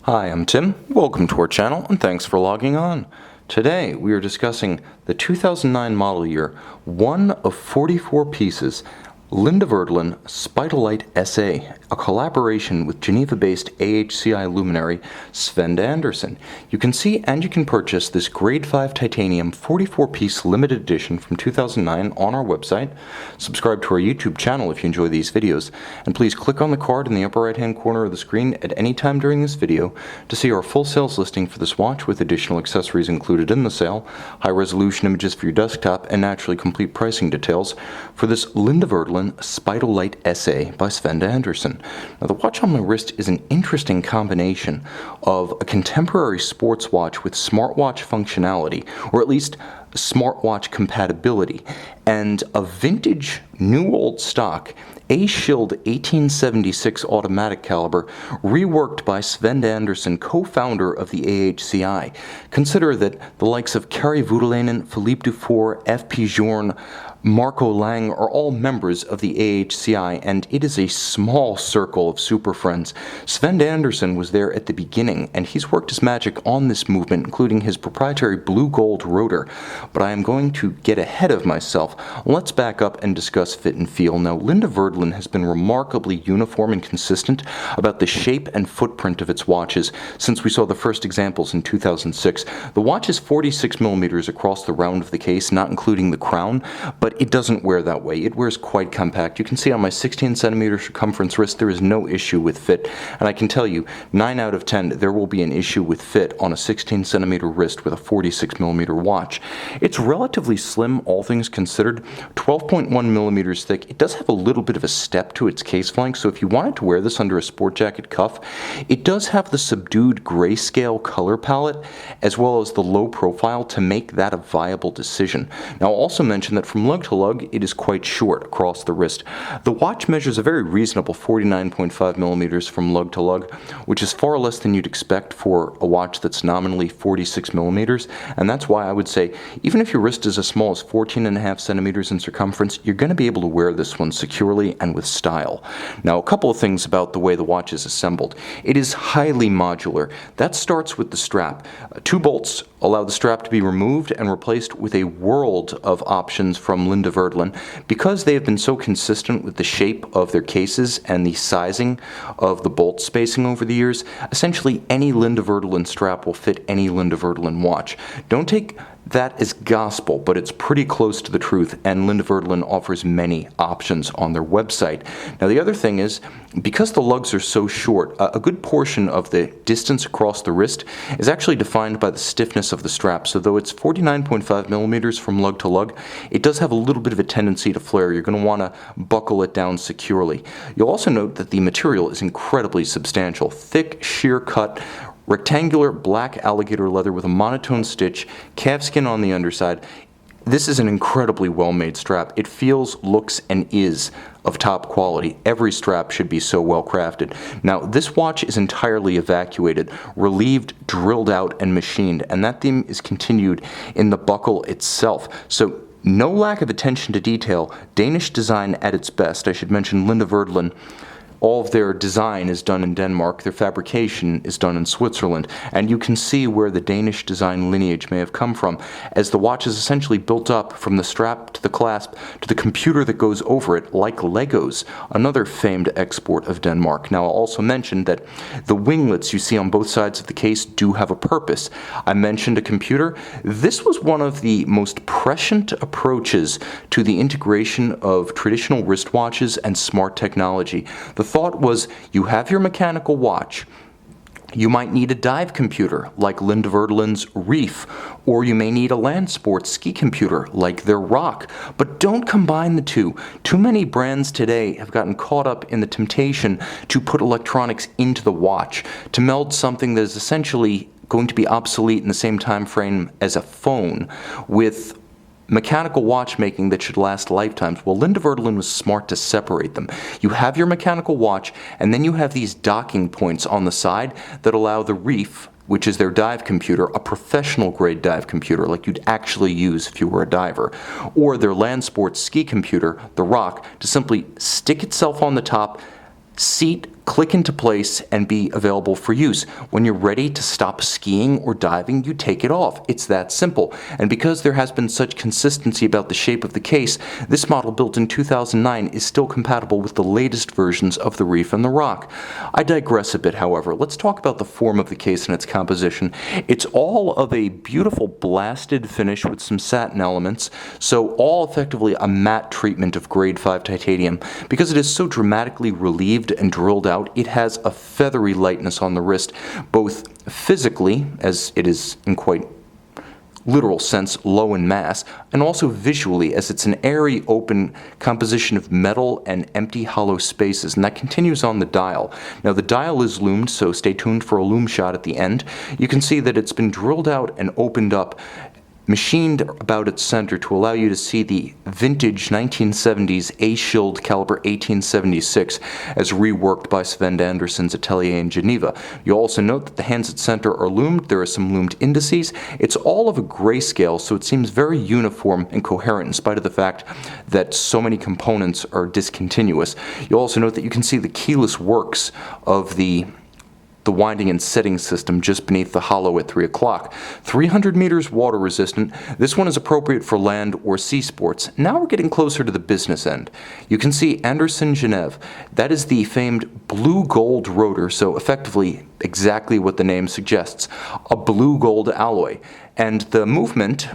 Hi, I'm Tim. Welcome to our channel and thanks for logging on. Today we are discussing the 2009 model year, one of 44 pieces, Linde Werdelin Spidolite SA, a collaboration with Geneva-based AHCI luminary Svend Andersen. You can see and you can purchase this Grade 5 titanium 44-piece limited edition from 2009 on our website. Subscribe to our YouTube channel if you enjoy these videos, and please click on the card in the upper right-hand corner of the screen at any time during this video to see our full sales listing for this watch with additional accessories included in the sale, high-resolution images for your desktop, and naturally complete pricing details for this Linde Werdelin Spidolite SA by Svend Andersen. Now, the watch on my wrist is an interesting combination of a contemporary sports watch with smartwatch functionality, or at least smartwatch compatibility, and a vintage new old stock A-Shield 1876 automatic caliber reworked by Svend Andersen, co-founder of the AHCI. Consider that the likes of Kari Voutilainen, Philippe Dufour, F.P. Journe, Marco Lang are all members of the AHCI, and it is a small circle of super friends. Svend Andersen was there at the beginning, and he's worked his magic on this movement, including his proprietary blue-gold rotor. But I am going to get ahead of myself. Let's back up and discuss fit and feel. Now, Linde Werdelin has been remarkably uniform and consistent about the shape and footprint of its watches since we saw the first examples in 2006. The watch is 46 millimeters across the round of the case, not including the crown, but it doesn't wear that way. It wears quite compact. You can see on my 16 centimeter circumference wrist there is no issue with fit, and I can tell you 9 out of 10 there will be an issue with fit on a 16 centimeter wrist with a 46 millimeter watch. It's relatively slim, all things considered, 12.1 millimeters thick. It does have a little bit of a step to its case flank, so if you wanted to wear this under a sport jacket cuff, it does have the subdued grayscale color palette as well as the low profile to make that a viable decision. Now, I'll also mention that from lug-to-lug, it is quite short across the wrist. The watch measures a very reasonable 49.5 millimeters from lug-to-lug, which is far less than you'd expect for a watch that's nominally 46 millimeters, and that's why I would say even if your wrist is as small as 14.5 centimeters in circumference, you're going to be able to wear this one securely and with style. Now, a couple of things about the way the watch is assembled. It is highly modular. That starts with the strap. 2 bolts allow the strap to be removed and replaced with a world of options from Linde Werdelin. Because they have been so consistent with the shape of their cases and the sizing of the bolt spacing over the years, essentially any Linde Werdelin strap will fit any Linde Werdelin watch. Don't take that is gospel, but it's pretty close to the truth, and Linde Werdelin offers many options on their website. Now, the other thing is, because the lugs are so short, a good portion of the distance across the wrist is actually defined by the stiffness of the strap. So though it's 49.5 millimeters from lug to lug, it does have a little bit of a tendency to flare. You're going to want to buckle it down securely. You'll also note that the material is incredibly substantial, thick, sheer cut, rectangular black alligator leather with a monotone stitch, calfskin on the underside. This is an incredibly well-made strap. It feels, looks, and is of top quality. Every strap should be so well crafted. Now, this watch is entirely evacuated, relieved, drilled out, and machined, and that theme is continued in the buckle itself. So no lack of attention to detail, Danish design at its best. I should mention Linde Werdelin. All of their design is done in Denmark, their fabrication is done in Switzerland, and you can see where the Danish design lineage may have come from, as the watch is essentially built up from the strap to the clasp to the computer that goes over it, like Legos, another famed export of Denmark. Now, I'll also mention that the winglets you see on both sides of the case do have a purpose. I mentioned a computer. This was one of the most prescient approaches to the integration of traditional wristwatches and smart technology. The thought was, you have your mechanical watch, you might need a dive computer like Linde Werdelin's Reef, or you may need a land sports ski computer like their Rock, but don't combine the two. Too many brands today have gotten caught up in the temptation to put electronics into the watch, to meld something that is essentially going to be obsolete in the same time frame as a phone with mechanical watchmaking that should last lifetimes. Well, Linde Werdelin was smart to separate them. You have your mechanical watch, and then you have these docking points on the side that allow the Reef, which is their dive computer, a professional grade dive computer like you'd actually use if you were a diver, or their land sports ski computer, the Rock, to simply stick itself on the top, seat, click into place and be available for use. When you're ready to stop skiing or diving, you take it off. It's that simple. And because there has been such consistency about the shape of the case, this model built in 2009 is still compatible with the latest versions of the Reef and the Rock. I digress a bit, however. Let's talk about the form of the case and its composition. It's all of a beautiful blasted finish with some satin elements, so all effectively a matte treatment of grade 5 titanium. Because it is so dramatically relieved and drilled out, it has a feathery lightness on the wrist, both physically, as it is in quite literal sense low in mass, and also visually, as it's an airy, open composition of metal and empty hollow spaces, and that continues on the dial. Now the dial is loomed, so stay tuned for a loom shot at the end. You can see that it's been drilled out and opened up, machined about its center to allow you to see the vintage 1970s A-Shield caliber 1876 as reworked by Svend Andersen's atelier in Geneva. You'll also note that the hands at center are loomed. There are some loomed indices. It's all of a grayscale, so it seems very uniform and coherent in spite of the fact that so many components are discontinuous. You'll also note that you can see the keyless works of the winding and setting system just beneath the hollow at 3 o'clock. 300 meters water resistant. This one is appropriate for land or sea sports. Now we're getting closer to the business end. You can see Andersen Genève. That is the famed blue-gold rotor, so effectively exactly what the name suggests, a blue-gold alloy. And the movement,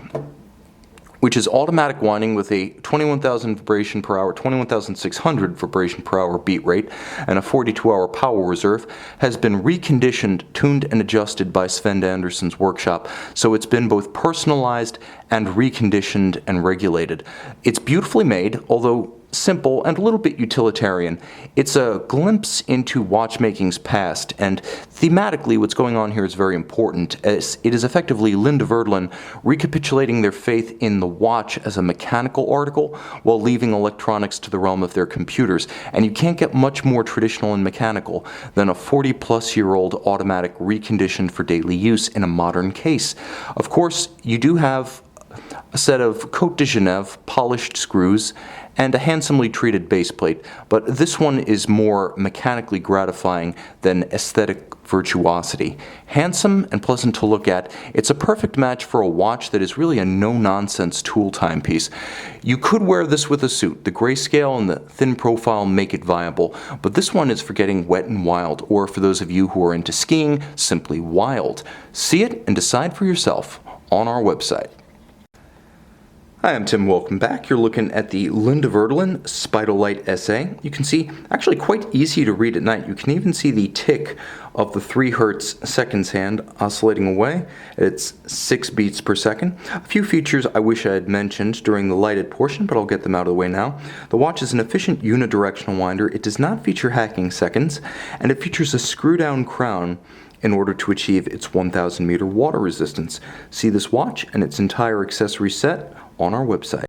which is automatic winding with a 21,000 vibration per hour, 21,600 vibration per hour beat rate, and a 42-hour power reserve, has been reconditioned, tuned, and adjusted by Svend Andersen's workshop, so it's been both personalized and reconditioned and regulated. It's beautifully made, although simple and a little bit utilitarian. It's a glimpse into watchmaking's past, and thematically what's going on here is very important, as it is effectively Linde Werdelin recapitulating their faith in the watch as a mechanical article while leaving electronics to the realm of their computers. And you can't get much more traditional and mechanical than a 40-plus-year-old automatic reconditioned for daily use in a modern case. Of course, you do have a set of Côte de Genève polished screws and a handsomely treated baseplate, but this one is more mechanically gratifying than aesthetic virtuosity. Handsome and pleasant to look at, it's a perfect match for a watch that is really a no-nonsense tool timepiece. You could wear this with a suit. The grayscale and the thin profile make it viable, but this one is for getting wet and wild, or for those of you who are into skiing, simply wild. See it and decide for yourself on our website. Hi, I'm Tim. Welcome back. You're looking at the Linde Werdelin Spidolite SA. You can see, actually quite easy to read at night. You can even see the tick of the 3 Hz seconds hand oscillating away. It's 6 beats per second. A few features I wish I had mentioned during the lighted portion, but I'll get them out of the way now. The watch is an efficient unidirectional winder. It does not feature hacking seconds, and it features a screw-down crown in order to achieve its 1,000 meter water resistance. See this watch and its entire accessory set on our website.